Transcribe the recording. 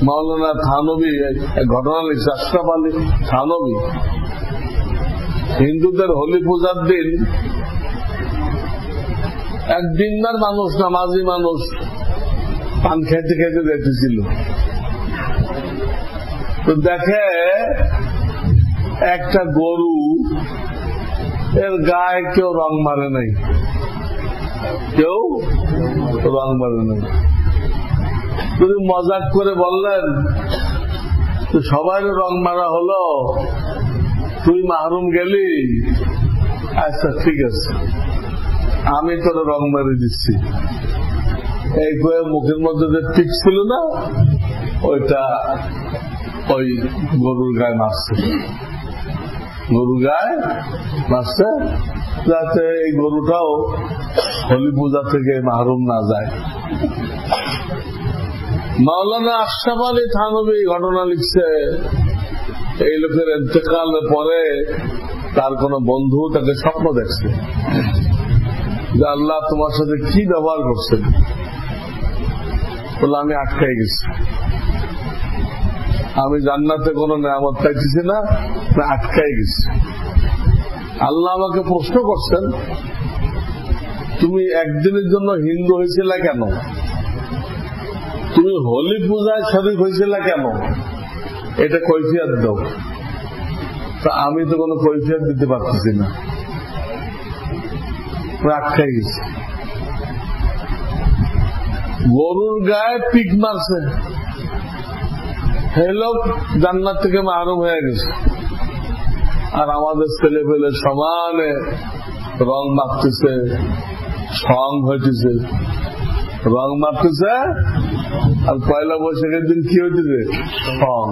মাওলানা থানভী ঘটনা লিখছে, আশরাফ আলী থানভী। হিন্দুদের হোলি পূজার দিন এক দিনদার মানুষ, নামাজি মানুষ পান খেতে খেতে দেখতেছিল, তো দেখে একটা গরু, এর গায়ে কেউ রং মারে নাই, কেউ রং মারে নাই। তুমি মজাক করে বললেন তো সবাই রং মারা হলো, তুই মাহরুম গেলি, আচ্ছা ঠিক আছে আমি তোর রং মারি দিচ্ছি। এই কয়ে মুখের মধ্যে যে টিক ছিল না, ওইটা ওই গরুর গায়ে মারছে, গরুর গায়ে মারছে, যাতে এই গরুটাও হোলি পূজা থেকে মাহরুম না যায়। মাওলানা আশরাফ আলী থানভী ঘটনা লিখছে, এই লোকের ইন্তেকালের পরে তার কোন বন্ধু তাকে স্বপ্ন দেখছে যে আল্লাহ তোমার সাথে কি ব্যবহার করছেন, বলে আমি আটকাই গেছি, আমি জান্নাতে কোন নিয়ামত পাইতেছি না, আটকাই গেছি। আল্লাহ আমাকে প্রশ্ন করছেন, তুমি একদিনের জন্য হিন্দু হয়েছিল কেন, তুমি হোলি পূজায় শরীক হয়েছিল কেন, এটা কৈফিয়ত দাও। তা আমি তো কোনো কৈফিয়ত দিতে পারতেছি না, আটকাই গেছি। গরুর গায়ে পিক মারছে, এই লোক জান্নাত থেকে মাহরুম হয়ে গেছে, আর আমাদের ছেলে পেলে সমানে রং মারতেছে, সং হইতেছে, রং মারতেছে, আর পয়লা বৈশাখের দিন কি হইতেছে, সং।